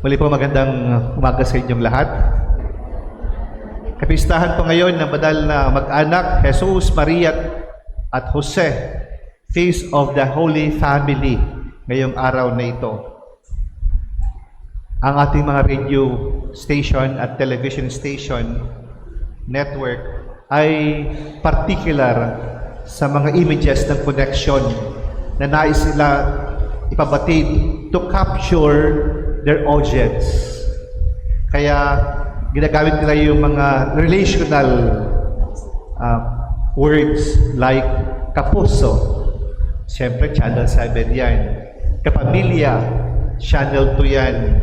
Muli po magandang umaga sa inyong lahat. Kapistahan po ngayon ng banal na mag-anak, Jesus, Maria at Jose, Feast of the Holy Family, ngayong araw na ito. Ang ating mga radio station at television station network ay particular sa mga images ng connection na nais sila ipabatid to capture their audience. Kaya ginagamit nila yung mga relational words like kapuso. Siyempre, Channel 7 yan. Kapamilya, Channel 2 yan.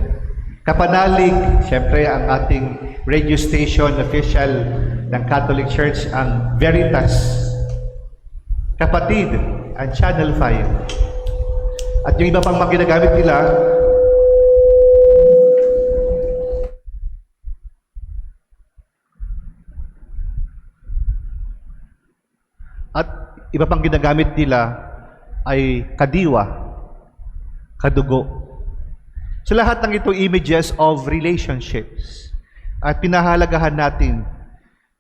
Kapanalig, siyempre ang ating radio station official ng Catholic Church, ang Veritas. Kapatid, ang Channel 5. At yung iba pang mga ginagamit nila, ay kadiwa, kadugo. So lahat ng ito images of relationships. At pinahalagahan natin,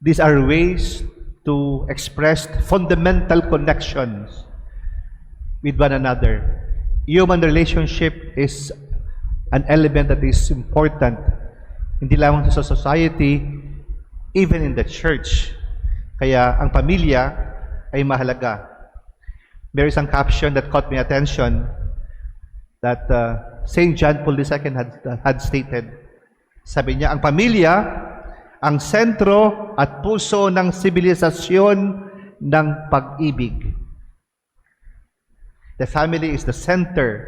these are ways to express fundamental connections with one another. Human relationship is an element that is important, hindi lamang sa society, even in the church. Kaya ang pamilya ay mahalaga. There is a caption that caught my attention that St. John Paul II had stated. Sabi niya, ang pamilya, ang sentro at puso ng sibilisasyon ng pag-ibig. The family is the center,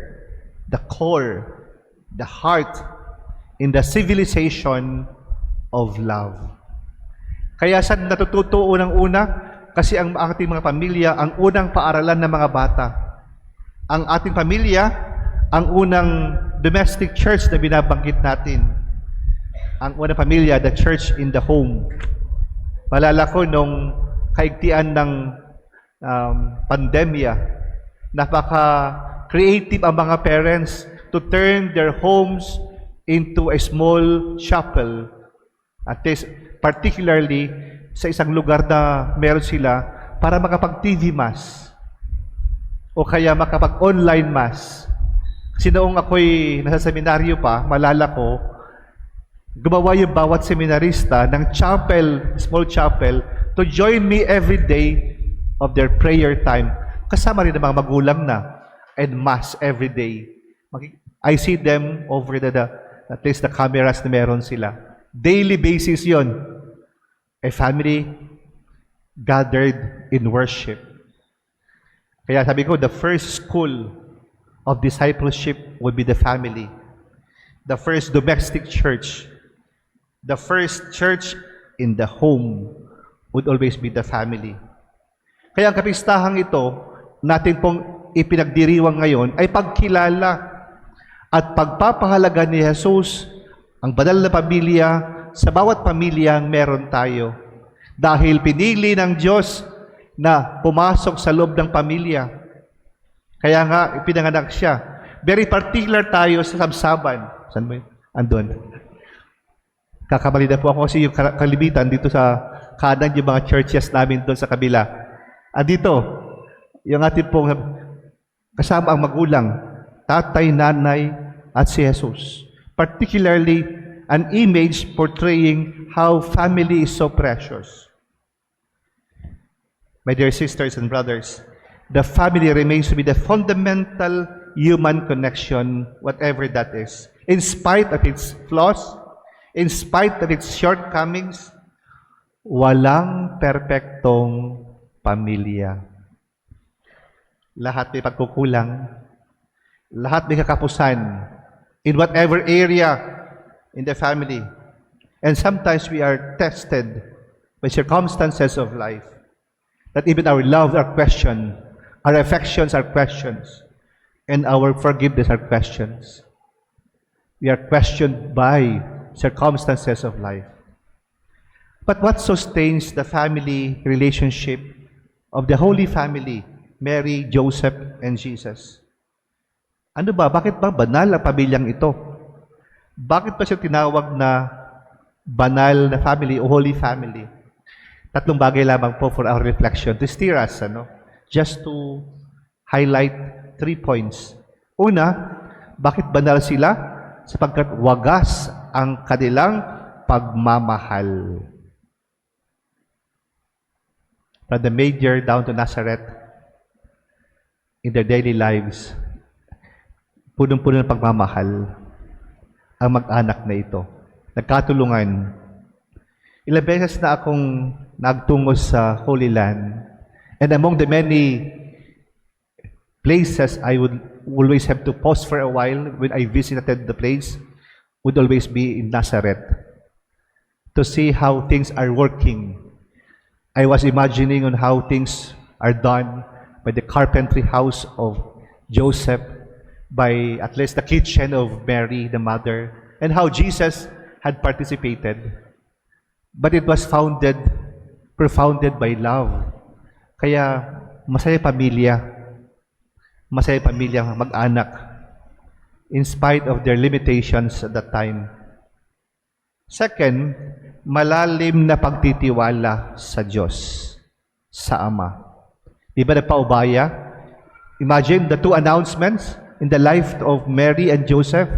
the core, the heart in the civilization of love. Kaya saan natututo unang-una? Kasi ang ating mga pamilya, ang unang paaralan ng mga bata. Ang ating pamilya, ang unang domestic church na binabanggit natin. Ang unang pamilya, the church in the home. Malala ko nung kaigtian ng pandemya, napaka-creative ang mga parents to turn their homes into a small chapel. At least, particularly, sa isang lugar na meron sila para makapag-TV mass o kaya makapag-online mass. Kasi noong ako'y nasa seminaryo pa, malala ko, gumawa yung bawat seminarista ng chapel, small chapel, to join me every day of their prayer time. Kasama rin ng mga magulang na and mass every day. I see them over at least the cameras na meron sila. Daily basis yon. A family gathered in worship. Kaya sabi ko, the first school of discipleship would be the family. The first domestic church, the first church in the home would always be the family. Kaya ang kapistahang ito, natin pong ipinagdiriwang ngayon, ay pagkilala at pagpapahalaga ni Jesus, ang banal na pamilya, sa bawat pamilyang meron tayo. Dahil pinili ng Diyos na pumasok sa loob ng pamilya. Kaya nga, ipinanganak siya. Very particular tayo sa sabsaban. Saan mo yun? Andun. Kakamali na po ako kasi yung kalimitan dito sa kanan yung mga churches namin doon sa kabila. Andito, yung ating pong kasama ang magulang, tatay, nanay, at si Jesus. Particularly, an image portraying how family is so precious. My dear sisters and brothers, the family remains to be the fundamental human connection, whatever that is. In spite of its flaws, in spite of its shortcomings, walang perpektong pamilya. Lahat may pagkukulang, lahat may kakapusan, in whatever area in the family. And sometimes we are tested by circumstances of life. That even our love are questioned, our affections are questions, and our forgiveness are questions. We are questioned by circumstances of life. But what sustains the family relationship of the Holy Family, Mary, Joseph, and Jesus? Ano ba? Bakit ba banal ang pamilyang ito? Bakit pa siya tinawag na banal na family o holy family? Tatlong bagay lamang po for our reflection to steer us, just to highlight 3 points. Una, bakit banal sila? Sapagkat wagas ang kanilang pagmamahal. From the manger down to Nazareth, in their daily lives, punong-puno ng pagmamahal ang mag-anak na ito. Nagkatulungan. Ilang beses na akong nagtungo sa Holy Land, and among the many places I would always have to pause for a while when I visited the place would always be in Nazareth to see how things are working. I was imagining on how things are done by the carpentry house of Joseph, by at least the kitchen of Mary, the mother, and how Jesus had participated. But it was profounded by love. Kaya masaya pamilya mag-anak in spite of their limitations at that time. Second, malalim na pagtitiwala sa Diyos, sa Ama. Di ba nagpaubaya? Imagine the two announcements in the life of Mary and Joseph.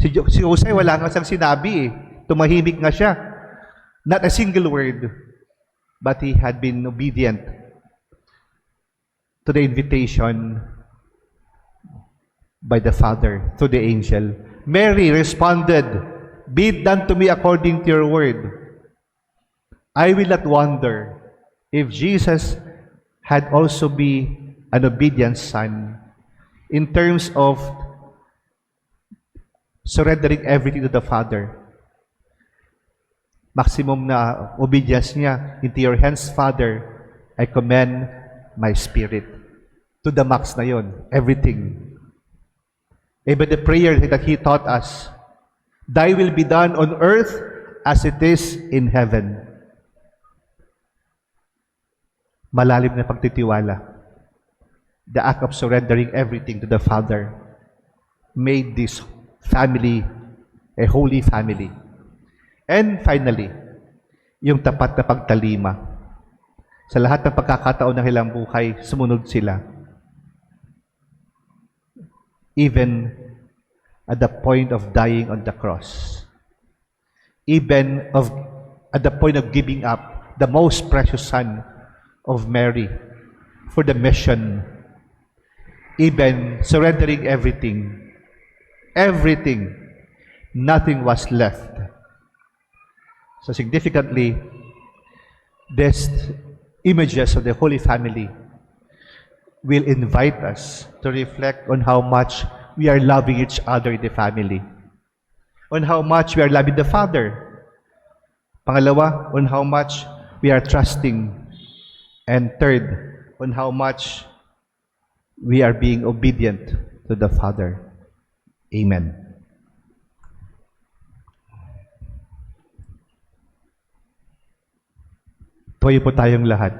Si Jose wala nga siyang sinabi eh. Tumahimik nga siya. Not a single word. But he had been obedient to the invitation by the Father, to the angel. Mary responded, "Be it done to me according to your word." I will not wonder if Jesus had also been an obedient son in terms of surrendering everything to the Father. Maximum na obedience niya, "Into your hands, Father, I commend my spirit." To the max na yon, everything. Even the prayer that He taught us, "Thy will be done on earth as it is in heaven." Malalim na pagtitiwala. The act of surrendering everything to the Father made this family a holy family. And finally, yung tapat na pagtalima. Sa lahat ng pagkakataon ng ilang buhay, sumunod sila. Even at the point of dying on the cross. Even at the point of giving up the most precious son of Mary for the mission. Even surrendering everything. Everything. Nothing was left. So significantly, these images of the Holy Family will invite us to reflect on how much we are loving each other in the family. On how much we are loving the Father. Pangalawa, on how much we are trusting. And third, on how much we are being obedient to the Father. Amen. Tumayo po tayong lahat.